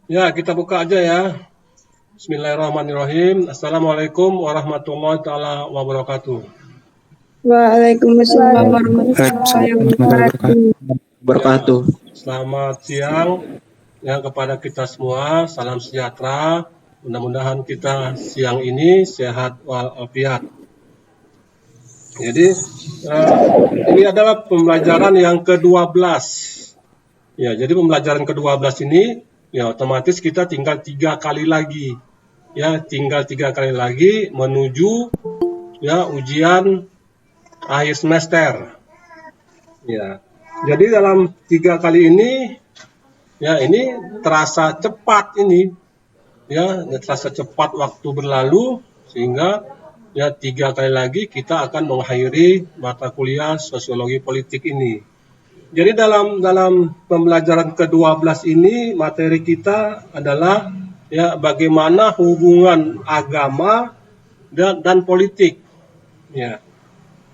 Ya, kita buka aja ya. Bismillahirrahmanirrahim. Assalamualaikum warahmatullahi taala wabarakatuh. Waalaikumsalam warahmatullahi Waalaikumsalam wabarakatuh. warahmatullahi Ya, wabarakatuh. selamat siang ya kepada kita semua. Salam sejahtera. Mudah-mudahan kita siang ini sehat walafiat. Jadi ini adalah pembelajaran yang ke-12. Ya, jadi pembelajaran ke-12 ini ya otomatis kita tinggal 3 kali lagi. Ya, tinggal 3 kali lagi menuju ya ujian akhir semester. Ya. Jadi dalam 3 kali ini ya ini terasa cepat ini. Ya, terasa cepat waktu berlalu sehingga ya 3 kali lagi kita akan mengakhiri mata kuliah sosiologi politik ini. Jadi dalam pembelajaran ke-12 ini materi kita adalah ya bagaimana hubungan agama dan politik. Ya.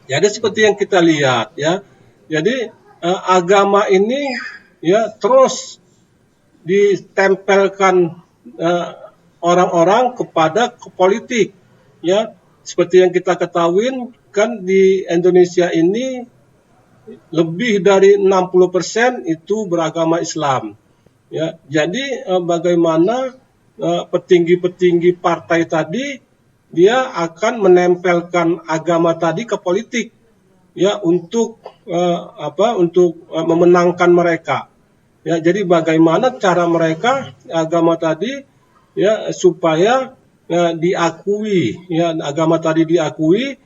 Jadi seperti yang kita lihat ya. Jadi agama ini ya terus ditempelkan orang-orang kepada politik ya. Seperti yang kita ketahui kan di Indonesia ini lebih dari 60% itu beragama Islam. Ya, jadi bagaimana petinggi-petinggi partai tadi dia akan menempelkan agama tadi ke politik, ya untuk memenangkan mereka. Ya, jadi bagaimana cara mereka agama tadi ya supaya diakui, ya agama tadi diakui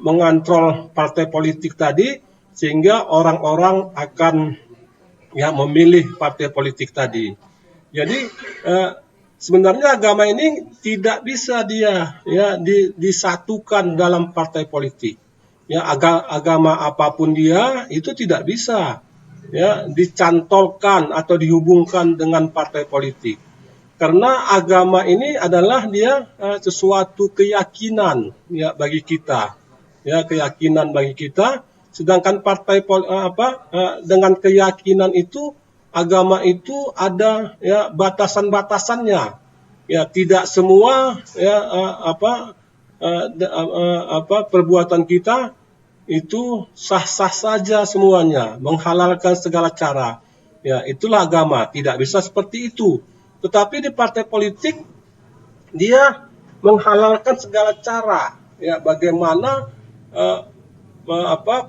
mengontrol partai politik tadi sehingga orang-orang akan ya memilih partai politik tadi. Jadi sebenarnya agama ini tidak bisa dia ya disatukan dalam partai politik. Ya agama apapun dia itu tidak bisa ya dicantolkan atau dihubungkan dengan partai politik. Karena agama ini adalah dia sesuatu keyakinan ya bagi kita. Ya, keyakinan bagi kita, sedangkan partai dengan keyakinan itu agama itu ada ya batasan-batasannya. Ya, tidak semua ya perbuatan kita itu sah-sah saja semuanya, menghalalkan segala cara. Ya, itulah agama, tidak bisa seperti itu. Tetapi di partai politik dia menghalalkan segala cara. Ya, bagaimana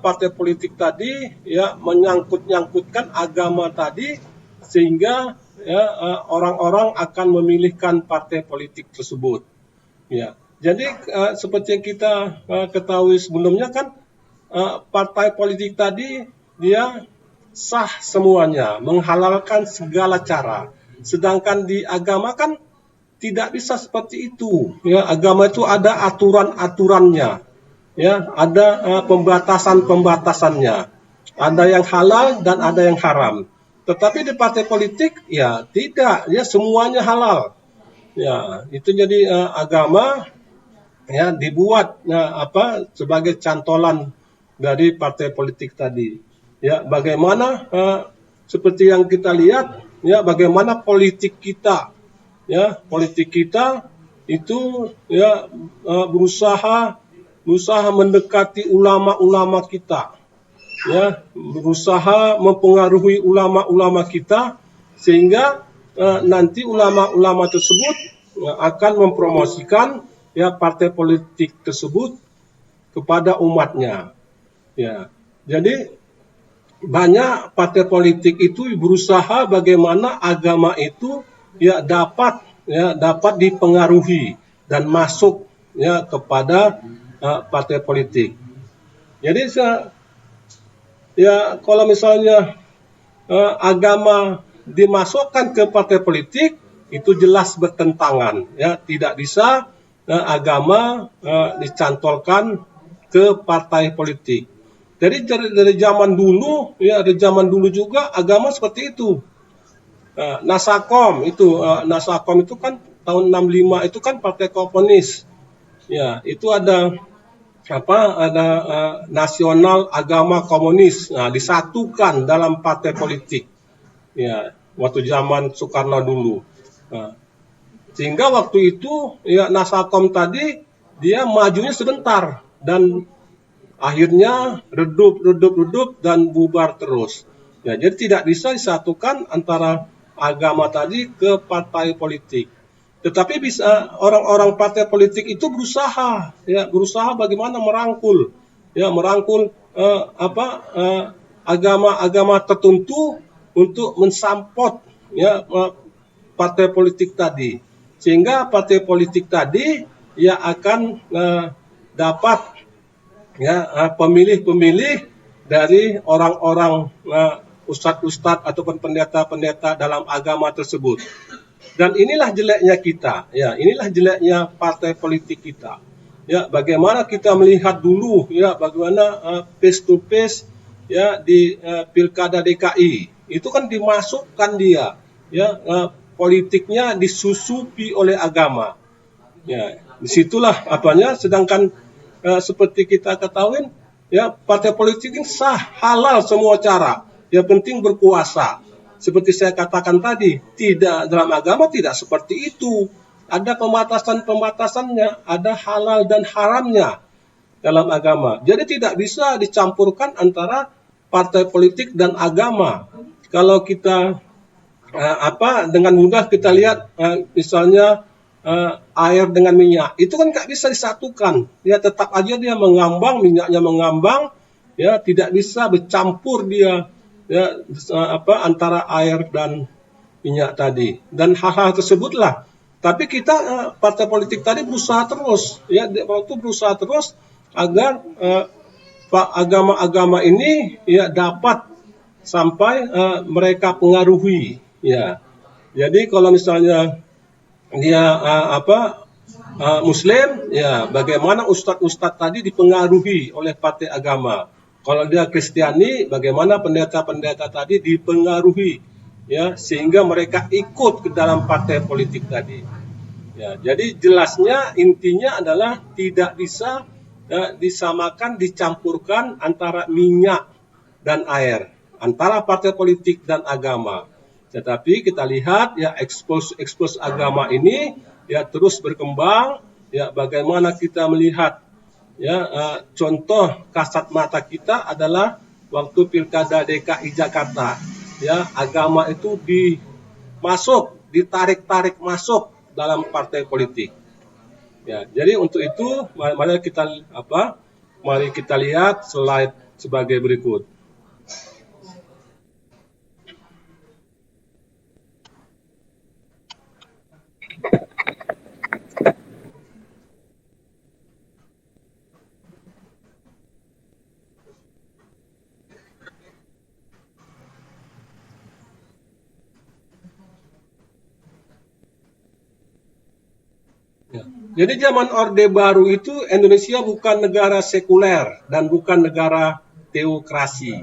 partai politik tadi ya menyangkut-nyangkutkan agama tadi sehingga ya orang-orang akan memilihkan partai politik tersebut. Ya, jadi seperti yang kita ketahui sebelumnya kan partai politik tadi dia sah semuanya, menghalalkan segala cara. Sedangkan di agama kan tidak bisa seperti itu. Ya, agama itu ada aturan-aturannya. Ya, ada pembatasan-pembatasannya. Ada yang halal dan ada yang haram. Tetapi di partai politik ya tidak, ya semuanya halal. Ya, itu jadi agama ya dibuat sebagai cantolan dari partai politik tadi. Ya, bagaimana seperti yang kita lihat ya bagaimana politik kita itu ya berusaha mendekati ulama-ulama kita, ya berusaha mempengaruhi ulama-ulama kita sehingga nanti ulama-ulama tersebut akan mempromosikan ya partai politik tersebut kepada umatnya. Ya, jadi banyak partai politik itu berusaha bagaimana agama itu ya dapat dipengaruhi dan masuk ya kepada partai politik. Jadi ya kalau misalnya agama dimasukkan ke partai politik itu jelas bertentangan, ya tidak bisa agama dicantolkan ke partai politik. Jadi dari zaman dulu, ya dari zaman dulu juga agama seperti itu. Nasakom itu kan tahun 65 itu kan partai komunis. Ya, itu ada nasional agama komunis. Nah, disatukan dalam partai politik. ya waktu zaman Soekarno dulu. Nah, sehingga waktu itu ya Nasakom tadi dia majunya sebentar dan akhirnya redup dan bubar terus. Ya, jadi tidak bisa disatukan antara agama tadi ke partai politik. Tetapi bisa orang-orang partai politik itu berusaha bagaimana merangkul agama-agama tertentu untuk mensampot ya partai politik tadi, sehingga partai politik tadi ya akan dapat pemilih-pemilih dari orang-orang ustadz-ustadz ataupun pendeta-pendeta dalam agama tersebut. Dan inilah jeleknya kita, ya inilah jeleknya partai politik kita. Ya, bagaimana kita melihat dulu, ya bagaimana face to face ya di pilkada DKI itu kan dimasukkan dia, ya politiknya disusupi oleh agama. Ya, disitulah apanya. Sedangkan seperti kita ketahui, ya partai politik ini sah, halal semua cara. Yang penting berkuasa. Seperti saya katakan tadi, tidak dalam agama tidak seperti itu. Ada pembatasan-pembatasannya, ada halal dan haramnya dalam agama. Jadi tidak bisa dicampurkan antara partai politik dan agama. Kalau kita dengan mudah kita lihat misalnya air dengan minyak, itu kan nggak bisa disatukan. Ya tetap aja dia mengambang, minyaknya mengambang, ya tidak bisa bercampur dia ya antara air dan minyak tadi. Dan hal-hal tersebutlah. Tapi kita partai politik tadi berusaha terus, ya waktu berusaha terus agar agama-agama ini ya dapat sampai mereka pengaruhi, ya. Jadi kalau misalnya dia Muslim, ya bagaimana ustadz-ustadz tadi dipengaruhi oleh partai agama. Kalau dia Kristiani, bagaimana pendeta-pendeta tadi dipengaruhi, ya sehingga mereka ikut ke dalam partai politik tadi. Ya, jadi jelasnya intinya adalah tidak bisa disamakan, dicampurkan antara minyak dan air, antara partai politik dan agama. Tetapi kita lihat ya ekspos agama ini ya terus berkembang, ya bagaimana kita melihat ya contoh kasat mata kita adalah waktu pilkada DKI Jakarta, ya agama itu ditarik masuk dalam partai politik. Ya, jadi untuk itu mari kita lihat slide sebagai berikut. Ya. Jadi zaman Orde Baru itu Indonesia bukan negara sekuler dan bukan negara teokrasi.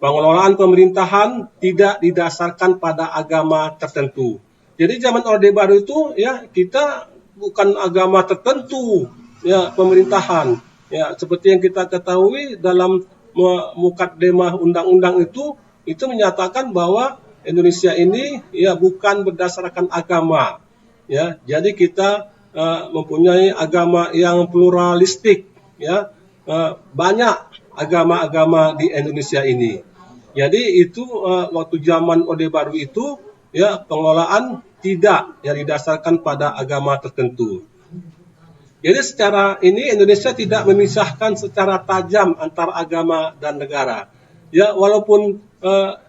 Pengelolaan pemerintahan tidak didasarkan pada agama tertentu. Jadi zaman Orde Baru itu ya kita bukan agama tertentu ya pemerintahan. Ya seperti yang kita ketahui dalam mukaddimah undang-undang itu menyatakan bahwa Indonesia ini ya bukan berdasarkan agama. Ya, jadi kita mempunyai agama yang pluralistik, ya banyak agama-agama di Indonesia ini. Jadi itu waktu zaman Orde Baru itu ya pengelolaan tidak yang didasarkan pada agama tertentu. Jadi secara ini Indonesia tidak memisahkan secara tajam antara agama dan negara. Ya walaupun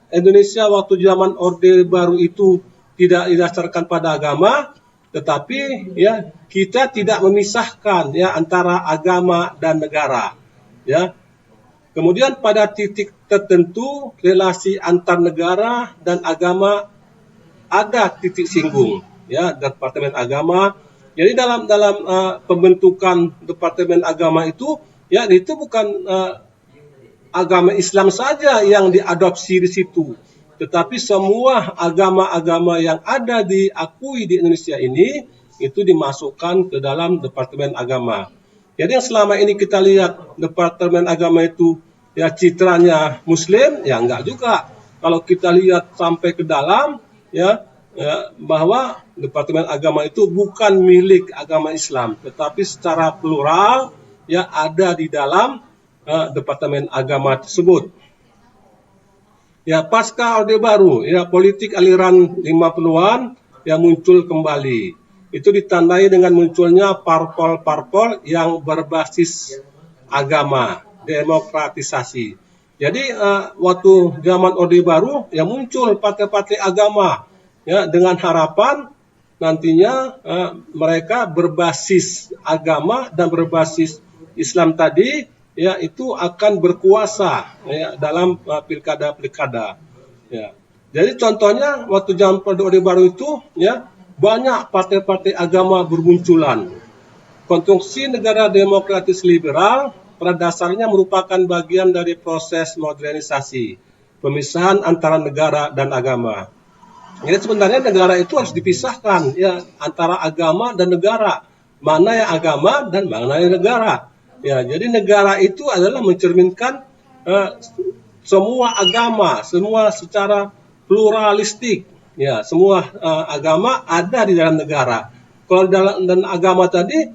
Indonesia waktu zaman Orde Baru itu tidak didasarkan pada agama, tetapi ya kita tidak memisahkan ya antara agama dan negara. Ya. Kemudian pada titik tertentu relasi antar negara dan agama ada titik singgung ya Departemen Agama. Jadi dalam pembentukan Departemen Agama itu ya itu bukan agama Islam saja yang diadopsi di situ. Tetapi semua agama-agama yang ada diakui di Indonesia ini itu dimasukkan ke dalam Departemen Agama. Jadi yang selama ini kita lihat Departemen Agama itu ya citranya Muslim, ya enggak juga. kalau kita lihat sampai ke dalam, bahwa Departemen Agama itu bukan milik agama Islam, tetapi secara plural ada di dalam Departemen Agama tersebut. Pasca Orde Baru, politik aliran 50-an muncul kembali. Itu ditandai dengan munculnya parpol-parpol yang berbasis agama, demokratisasi. Jadi waktu zaman Orde Baru muncul partai-partai agama dengan harapan nantinya mereka berbasis agama dan berbasis Islam tadi itu akan berkuasa dalam pilkada-pilkada. Jadi contohnya waktu zaman Orde Baru itu banyak partai-partai agama bermunculan. Konstruksi negara demokratis liberal pada dasarnya merupakan bagian dari proses modernisasi, pemisahan antara negara dan agama. Jadi sebenarnya negara itu harus dipisahkan antara agama dan negara. Mana yang agama dan mana yang negara. Jadi negara itu adalah mencerminkan semua agama, semua secara pluralistik. Semua agama ada di dalam negara. Kalau dalam agama tadi,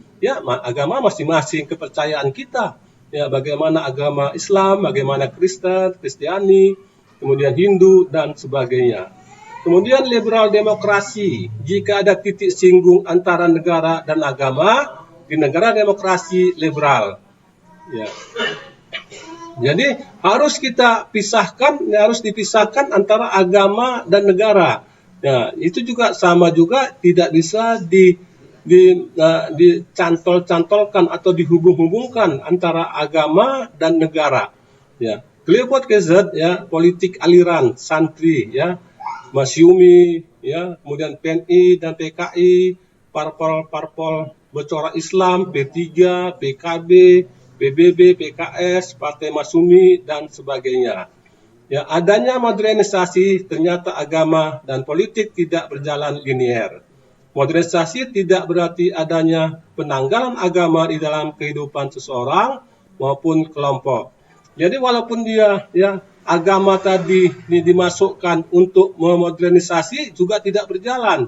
agama masing-masing kepercayaan kita. Bagaimana agama Islam, bagaimana Kristen, Kristiani, kemudian Hindu dan sebagainya. Kemudian liberal demokrasi, jika ada titik singgung antara negara dan agama, di negara demokrasi liberal. Jadi harus kita pisahkan, harus dipisahkan antara agama dan negara. Itu juga sama juga tidak bisa dicantol-cantolkan atau dihubung-hubungkan antara agama dan negara. Clearport KZ, politik aliran santri, Masyumi, kemudian PNI dan PKI, parpol bercorak Islam, P3, PKB, PBB, PKS, Partai Masyumi, dan sebagainya. Adanya modernisasi, ternyata agama dan politik tidak berjalan linier. Modernisasi tidak berarti adanya penanggalan agama di dalam kehidupan seseorang maupun kelompok. Jadi walaupun dia agama tadi dimasukkan untuk memodernisasi juga tidak berjalan.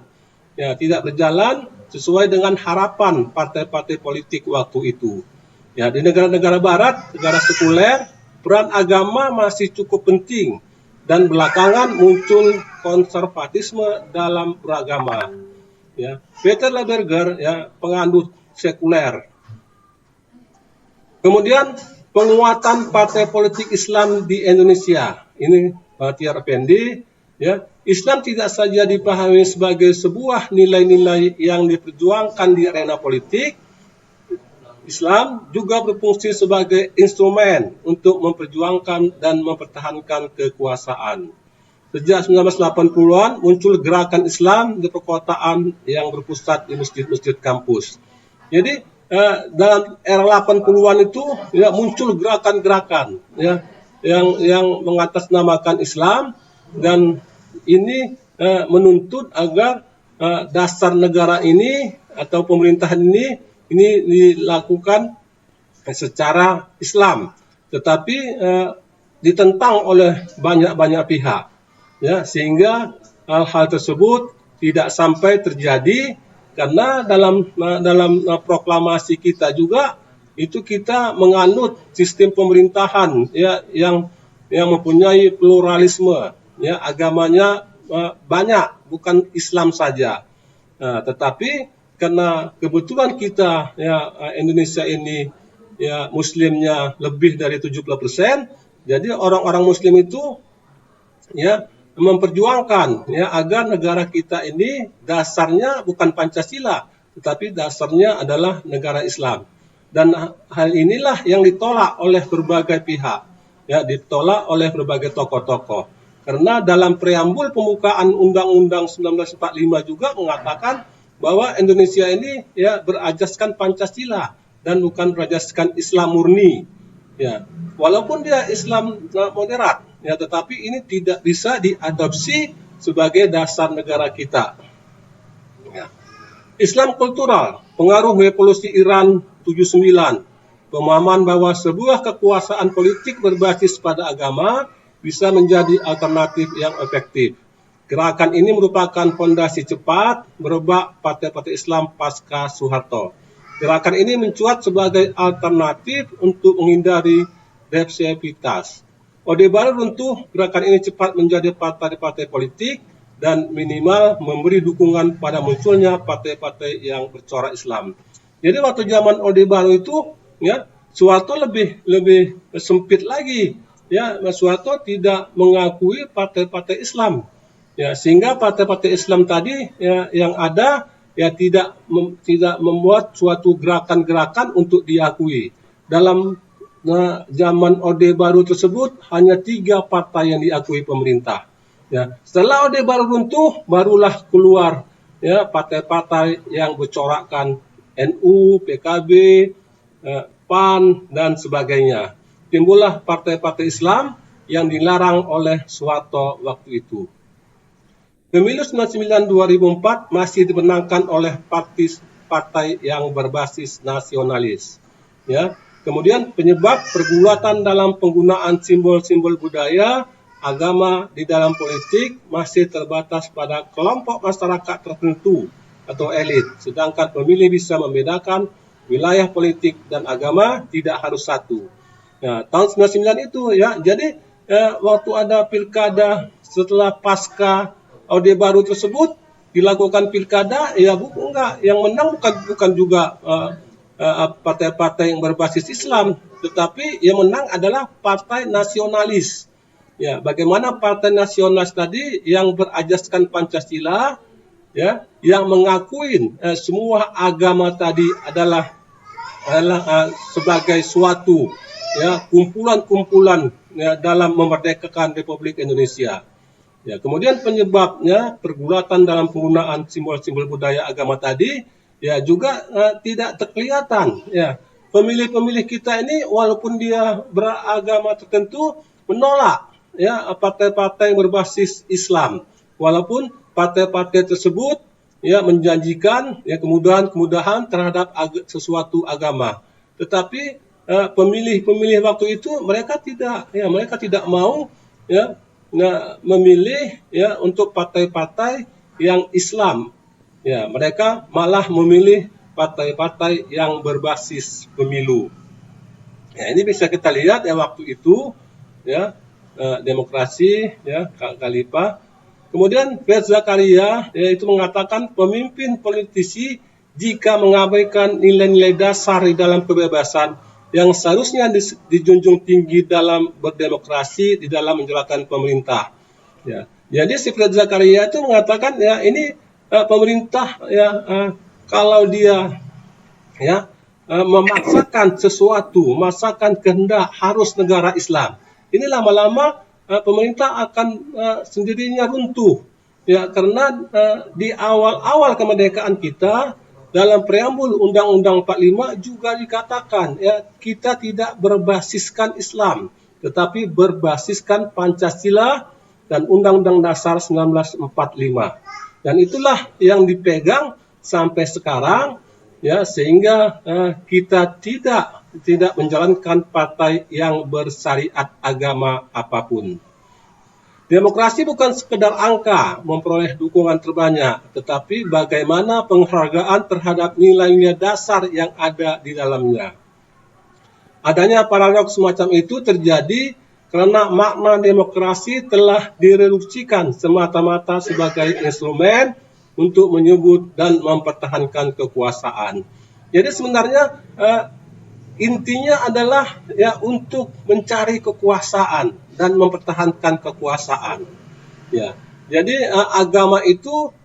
Tidak berjalan sesuai dengan harapan partai-partai politik waktu itu. Di negara-negara barat, negara sekuler, peran agama masih cukup penting dan belakangan muncul konservatisme dalam beragama. Peter Leberger, penganut sekuler. Kemudian penguatan partai politik Islam di Indonesia. Ini Bahtiar Effendi, Islam tidak saja dipahami sebagai sebuah nilai-nilai yang diperjuangkan di arena politik. Islam juga berfungsi sebagai instrumen untuk memperjuangkan dan mempertahankan kekuasaan. Sejak 1980-an muncul gerakan Islam di perkotaan yang berpusat di masjid-masjid kampus. Jadi dalam era 80-an itu muncul gerakan-gerakan yang mengatasnamakan Islam, dan ini menuntut agar dasar negara ini atau pemerintahan ini dilakukan secara Islam, tetapi ditentang oleh banyak pihak, sehingga hal-hal tersebut tidak sampai terjadi. Karena dalam proklamasi kita juga itu kita menganut sistem pemerintahan yang mempunyai pluralisme, agamanya banyak, bukan Islam saja. Tetapi karena kebetulan kita Indonesia ini muslimnya lebih dari 70%, jadi orang-orang muslim itu memperjuangkan agar negara kita ini dasarnya bukan Pancasila, tetapi dasarnya adalah negara Islam. Dan hal inilah yang ditolak oleh berbagai pihak, ditolak oleh berbagai tokoh-tokoh. Karena dalam preambul pembukaan Undang-Undang 1945 juga mengatakan bahwa Indonesia ini berajaskan Pancasila dan bukan berajaskan Islam murni. Walaupun dia Islam moderat, tetapi ini tidak bisa diadopsi sebagai dasar negara kita. Islam kultural, pengaruh revolusi Iran 79, pemahaman bahwa sebuah kekuasaan politik berbasis pada agama bisa menjadi alternatif yang efektif. Gerakan ini merupakan fondasi cepat merebak partai-partai Islam pasca Soeharto. Gerakan ini mencuat sebagai alternatif untuk menghindari represivitas. Orde Baru runtuh, gerakan ini cepat menjadi partai-partai politik dan minimal memberi dukungan pada munculnya partai-partai yang bercorak Islam. Jadi waktu zaman Orde Baru itu, ya, Soeharto lebih sempit lagi. Ya, Soeharto tidak mengakui partai-partai Islam. Ya, sehingga partai-partai Islam tadi ya, yang ada ya tidak membuat suatu gerakan-gerakan untuk diakui. Dalam zaman Orde Baru tersebut hanya 3 partai yang diakui pemerintah. Ya, setelah Orde Baru runtuh, barulah keluar ya partai-partai yang bercorakkan NU, PKB, PAN dan sebagainya. Timbullah partai-partai Islam yang dilarang oleh Soeharto waktu itu. Pemilu 99 2004 masih dimenangkan oleh partai yang berbasis nasionalis. Ya. Kemudian penyebab pergulatan dalam penggunaan simbol-simbol budaya, agama di dalam politik masih terbatas pada kelompok masyarakat tertentu atau elit, sedangkan pemilih bisa membedakan wilayah politik dan agama tidak harus satu. Nah, tahun 99 itu ya, jadi waktu ada pilkada setelah pasca Orde Baru tersebut dilakukan pilkada, ya enggak, yang menang bukan juga partai-partai yang berbasis Islam, tetapi yang menang adalah partai nasionalis. Ya, bagaimana partai nasionalis tadi yang berajaskan Pancasila, ya, yang mengakui semua agama tadi adalah sebagai suatu ya kumpulan-kumpulan ya, dalam memerdekakan Republik Indonesia. Ya, kemudian penyebabnya pergulatan dalam penggunaan simbol-simbol budaya agama tadi ya juga tidak terkelihatan. Ya, pemilih-pemilih kita ini walaupun dia beragama tertentu menolak ya partai-partai yang berbasis Islam, walaupun partai-partai tersebut ya menjanjikan ya kemudahan-kemudahan terhadap sesuatu agama. Tetapi pemilih-pemilih waktu itu mereka tidak mau ya memilih ya untuk partai-partai yang Islam. Ya, mereka malah memilih partai-partai yang berbasis pemilu. Ya, ini bisa kita lihat ya waktu itu ya demokrasi ya Kak Khalifah. Kemudian Fred Zakaria yaitu mengatakan pemimpin politisi jika mengabaikan nilai-nilai dasar di dalam kebebasan yang seharusnya dijunjung tinggi dalam berdemokrasi di dalam menjalankan pemerintah. Ya. Jadi si Fred Zakaria itu mengatakan ya ini pemerintah ya kalau dia ya memaksakan sesuatu, memaksakan kehendak harus negara Islam. Ini lama-lama pemerintah akan sendirinya runtuh. Ya, karena di awal-awal kemerdekaan kita dalam preambul Undang-Undang 45 juga dikatakan ya kita tidak berbasiskan Islam, tetapi berbasiskan Pancasila dan Undang-Undang Dasar 1945. Dan itulah yang dipegang sampai sekarang ya sehingga kita tidak menjalankan partai yang bersyariat agama apapun. Demokrasi bukan sekedar angka memperoleh dukungan terbanyak, tetapi bagaimana penghargaan terhadap nilai-nilai dasar yang ada di dalamnya. Adanya paradoks semacam itu terjadi karena makna demokrasi telah direduksikan semata-mata sebagai instrumen untuk menyebut dan mempertahankan kekuasaan. Jadi sebenarnya intinya adalah ya untuk mencari kekuasaan dan mempertahankan kekuasaan. Ya, jadi agama itu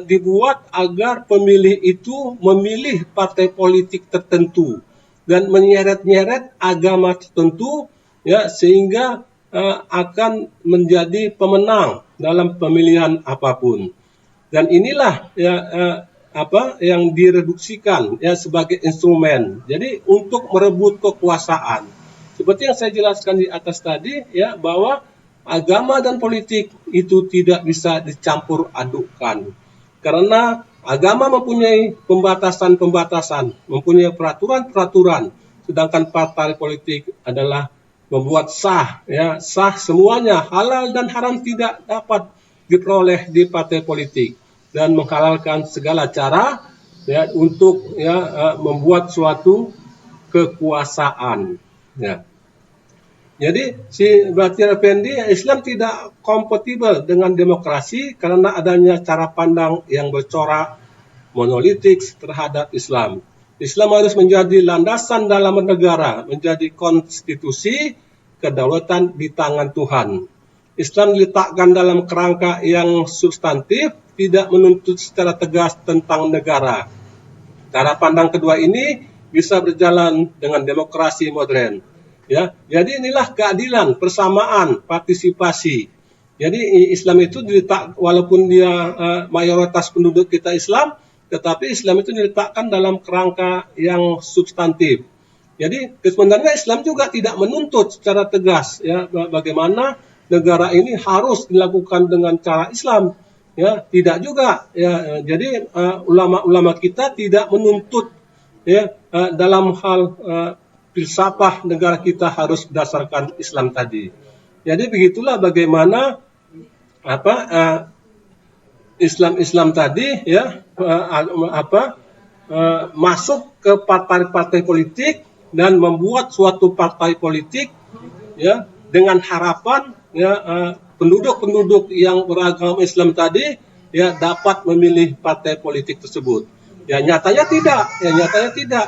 dibuat agar pemilih itu memilih partai politik tertentu dan menyeret-nyeret agama tertentu ya sehingga akan menjadi pemenang dalam pemilihan apapun. Dan inilah ya yang direduksikan ya sebagai instrumen. Jadi untuk merebut kekuasaan. Seperti yang saya jelaskan di atas tadi ya bahwa agama dan politik itu tidak bisa dicampur adukkan. Karena agama mempunyai pembatasan-pembatasan, mempunyai peraturan-peraturan, sedangkan partai politik adalah membuat sah, ya, sah semuanya, halal dan haram tidak dapat diperoleh di partai politik, dan menghalalkan segala cara, ya, untuk, ya, membuat suatu kekuasaan, ya. Jadi si Bahtiar Effendi, Islam tidak kompatibel dengan demokrasi karena adanya cara pandang yang bercorak monolitik terhadap Islam. Islam harus menjadi landasan dalam bernegara, menjadi konstitusi, kedaulatan di tangan Tuhan. Islam diletakkan dalam kerangka yang substantif, tidak menuntut secara tegas tentang negara. Cara pandang kedua ini bisa berjalan dengan demokrasi modern. Ya, jadi inilah keadilan, persamaan, partisipasi. Jadi Islam itu diletak, walaupun dia mayoritas penduduk kita Islam, tetapi Islam itu diletakkan dalam kerangka yang substantif. Jadi sebenarnya Islam juga tidak menuntut secara tegas, ya, bagaimana negara ini harus dilakukan dengan cara Islam. Ya, tidak juga. Ya, jadi ulama-ulama kita tidak menuntut, ya, dalam hal filsafah negara kita harus berdasarkan Islam tadi. Jadi begitulah bagaimana Islam tadi, ya, masuk ke partai-partai politik dan membuat suatu partai politik, ya, dengan harapan, ya, penduduk-penduduk yang beragama Islam tadi, ya, dapat memilih partai politik tersebut. Ya, nyatanya tidak.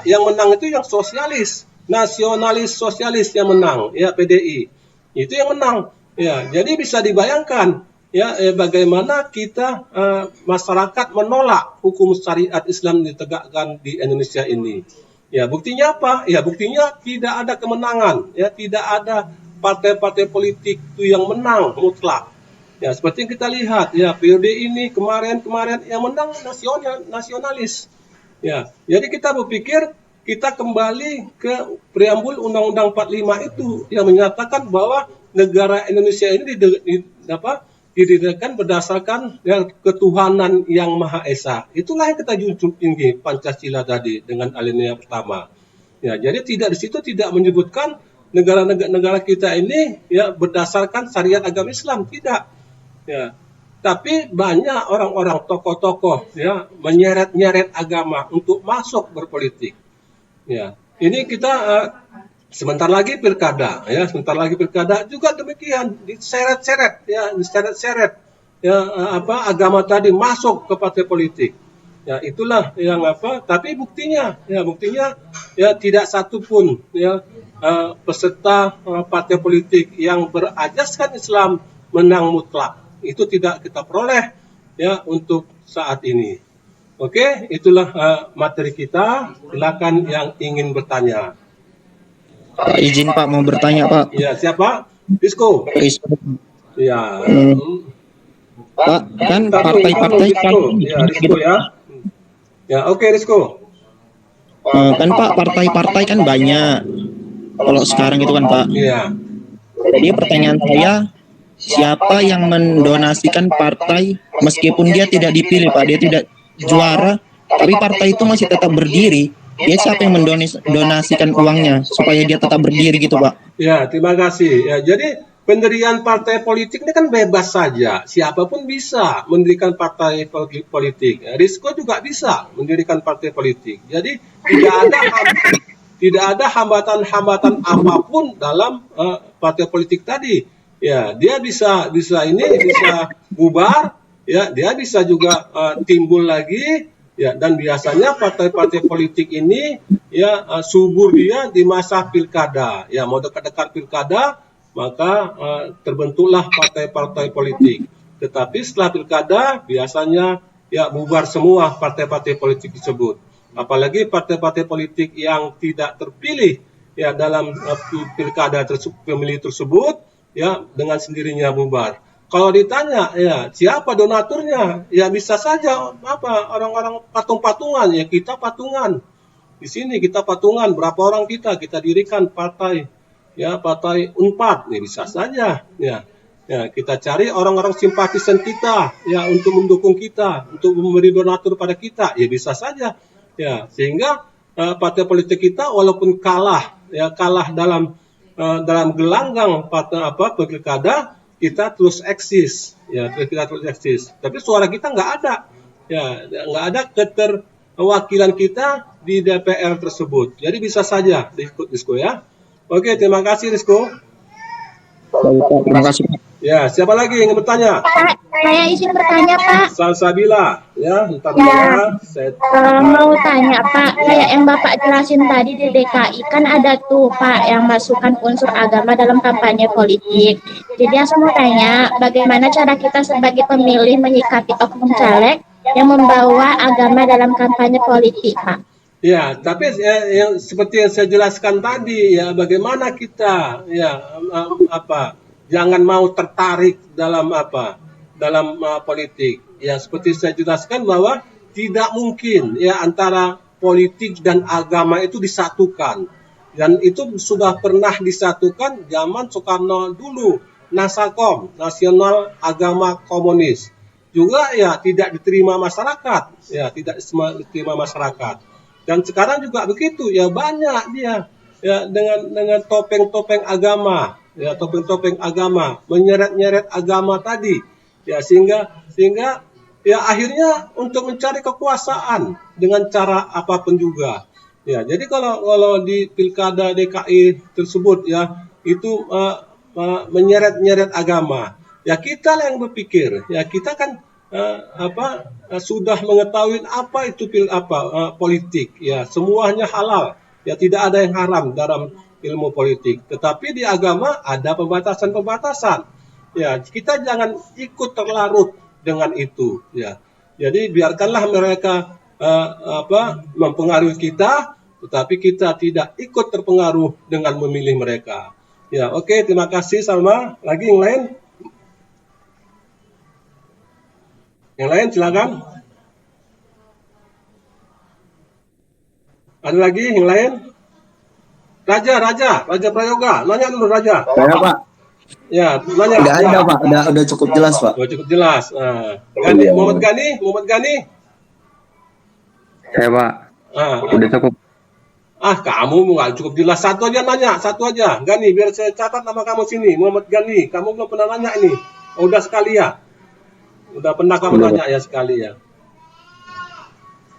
Yang menang itu yang sosialis, nasionalis sosialis yang menang, ya, PDI. Itu yang menang. Ya, jadi bisa dibayangkan, ya, bagaimana kita masyarakat menolak hukum syariat Islam ditegakkan di Indonesia ini. Ya, buktinya apa? Ya, buktinya tidak ada kemenangan, ya, tidak ada partai-partai politik itu yang menang mutlak. Ya, seperti yang kita lihat, ya, periode ini kemarin yang menang nasionalis. Ya, jadi kita berpikir kita kembali ke preambul Undang-Undang 45 itu yang menyatakan bahwa negara Indonesia ini didirikan berdasarkan, ya, ketuhanan yang Maha Esa. Itulah yang kita junjung tinggi Pancasila tadi dengan alinea pertama. Ya, jadi di situ tidak menyebutkan negara kita ini, ya, berdasarkan syariat agama Islam, tidak. Ya. Tapi banyak orang-orang tokoh-tokoh, ya, menyeret-nyeret agama untuk masuk berpolitik. Ya, ini kita sebentar lagi pilkada, ya, juga demikian, diseret-seret, ya, agama tadi masuk ke partai politik. Ya, itulah yang tapi buktinya, ya, tidak satu pun, ya, peserta partai politik yang berajaskan Islam menang mutlak. Itu tidak kita peroleh, ya, untuk saat ini. Oke, itulah materi kita. Silakan yang ingin bertanya. Pak, izin Pak, mau bertanya Pak. Ya, siapa? Rizko. Ya. Pak, kan partai-partai kan. Ya, Rizko, ya. Ya, oke, Rizko. Kan Pak, partai-partai kan banyak. Kalau sekarang itu kan Pak. Iya. Jadi pertanyaan saya, siapa yang mendonasikan partai meskipun dia tidak dipilih Pak, dia tidak juara, tapi partai itu masih tetap berdiri? Dia siapa yang mendonasikan uangnya supaya dia tetap berdiri gitu Pak? Ya, terima kasih. Ya, jadi pendirian partai politik ini kan bebas saja. Siapapun bisa mendirikan partai politik. Ya, Rizko juga bisa mendirikan partai politik. Jadi tidak ada hambatan-hambatan apapun dalam partai politik tadi. Ya, dia bisa bubar, ya, dia bisa juga timbul lagi, ya, dan biasanya partai-partai politik ini, ya, subur dia di masa pilkada, ya, mau dekat-dekat pilkada, maka terbentuklah partai-partai politik. Tetapi setelah pilkada biasanya, ya, bubar semua partai-partai politik tersebut. Apalagi partai-partai politik yang tidak terpilih, ya, dalam pilkada pemilih tersebut, ya, dengan sendirinya bubar. Kalau ditanya, ya, siapa donaturnya? Ya, bisa saja orang-orang patung-patungan, ya, kita patungan. Di sini kita patungan, berapa orang kita dirikan partai, ya, partai Unpad, ya, bisa saja, ya. Ya, kita cari orang-orang simpatisan kita, ya, untuk mendukung kita, untuk memberi donatur pada kita, ya, bisa saja. Ya, sehingga partai politik kita walaupun kalah dalam dalam gelanggang pilkada kita terus eksis, ya kita terus eksis. Tapi suara kita nggak ada, ya nggak ada keterwakilan kita di DPR tersebut. Jadi bisa saja ikut Rizko ya. Oke, terima kasih Rizko. Terima kasih. Ya, siapa lagi yang ingin bertanya? Pak, saya izin bertanya, Pak. Salsabila, ya, ntar dulu ya. Mau tanya, Pak, kayak yang Bapak jelasin tadi di DKI, kan ada tuh, Pak, yang masukkan unsur agama dalam kampanye politik. Jadi saya mau tanya, bagaimana cara kita sebagai pemilih menyikapi oknum caleg yang membawa agama dalam kampanye politik, Pak? Ya, tapi yang seperti yang saya jelaskan tadi, ya, bagaimana kita, ya, jangan mau tertarik dalam politik. Ya, seperti saya jelaskan bahwa tidak mungkin ya antara politik dan agama itu disatukan. Dan itu sudah pernah disatukan zaman Soekarno dulu, Nasakom, Nasional Agama Komunis. Juga ya tidak diterima masyarakat, ya tidak diterima masyarakat. Dan sekarang juga begitu, ya banyak dia ya dengan topeng-topeng agama, ya topeng-topeng agama, menyeret-nyeret agama tadi, ya sehingga ya akhirnya untuk mencari kekuasaan dengan cara apapun juga. Ya, jadi kalau di pilkada DKI tersebut ya itu menyeret-nyeret agama, ya kita yang berpikir, ya kita kan sudah mengetahui apa itu politik, ya semuanya halal, ya tidak ada yang haram dalam ilmu politik. Tetapi di agama ada pembatasan-pembatasan. Ya, kita jangan ikut terlarut dengan itu, ya. Jadi biarkanlah mereka mempengaruhi kita, tetapi kita tidak ikut terpengaruh dengan memilih mereka. Ya, oke, terima kasih Salma. Lagi yang lain? Yang lain silakan. Ada lagi yang lain? Raja Prayoga, nanya dulu Raja. Saya Pak. Ya, nanya. Tidak ada Pak, udah cukup jelas Pak. Cukup jelas. Nah, Muhammad Gani. Saya Pak. Udah cukup. Kamu nggak cukup jelas. Satu aja. Gani, biar saya catat nama kamu sini. Muhammad Gani, kamu belum pernah nanya ini. Udah sekali ya. Udah pernah kamu tanya ya sekali ya.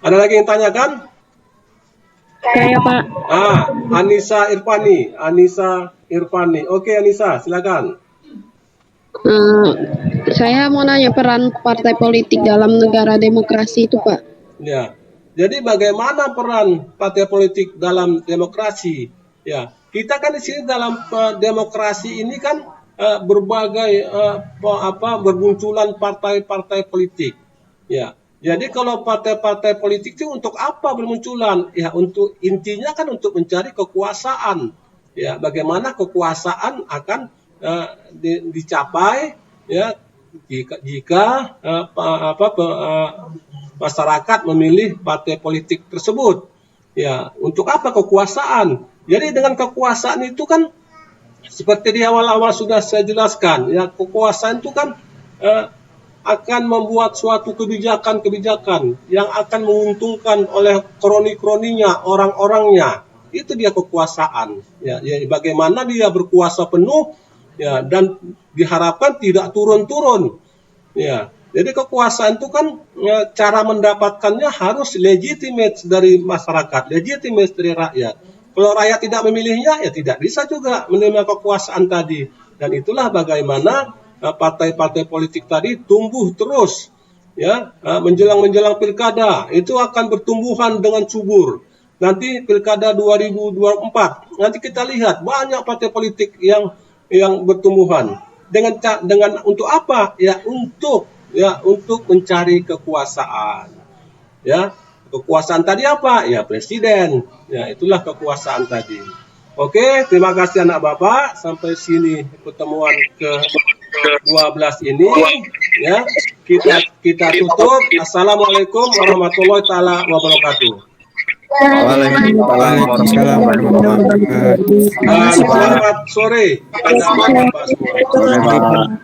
Ada lagi yang tanyakan? Saya, Pak. Anissa Irfani. Oke, Anissa, silakan. Saya mau nanya peran partai politik dalam negara demokrasi itu, Pak. Ya. Jadi bagaimana peran partai politik dalam demokrasi? Ya, kita kan di sini dalam demokrasi ini kan berbagai bermunculan partai-partai politik. Ya. Jadi kalau partai-partai politik itu untuk apa bermunculan? Ya, untuk intinya kan untuk mencari kekuasaan. Ya, bagaimana kekuasaan akan dicapai ya jika masyarakat memilih partai politik tersebut. Ya, untuk apa kekuasaan? Jadi dengan kekuasaan itu kan seperti di awal-awal sudah saya jelaskan, ya kekuasaan itu kan akan membuat suatu kebijakan-kebijakan yang akan menguntungkan oleh kroni-kroninya, orang-orangnya. Itu dia kekuasaan. Ya, bagaimana dia berkuasa penuh, ya, dan diharapkan tidak turun-turun. Ya, jadi kekuasaan itu kan cara mendapatkannya harus legitimate dari masyarakat, legitimate dari rakyat. Kalau rakyat tidak memilihnya, ya tidak bisa juga menerima kekuasaan tadi. Dan itulah bagaimana partai-partai politik tadi tumbuh terus, ya menjelang pilkada itu akan bertumbuhan dengan subur. Nanti pilkada 2024, nanti kita lihat banyak partai politik yang bertumbuhan dengan untuk apa? Ya untuk mencari kekuasaan. Ya, kekuasaan tadi apa? Ya presiden. Ya, itulah kekuasaan tadi. Oke, terima kasih anak Bapak. Sampai sini pertemuan ke-12 ini. Ya, kita tutup. Assalamualaikum warahmatullahi taala wabarakatuh. Waalaikumsalam warahmatullahi wabarakatuh. Selamat sore kepada Bapak semua. Sore Pak.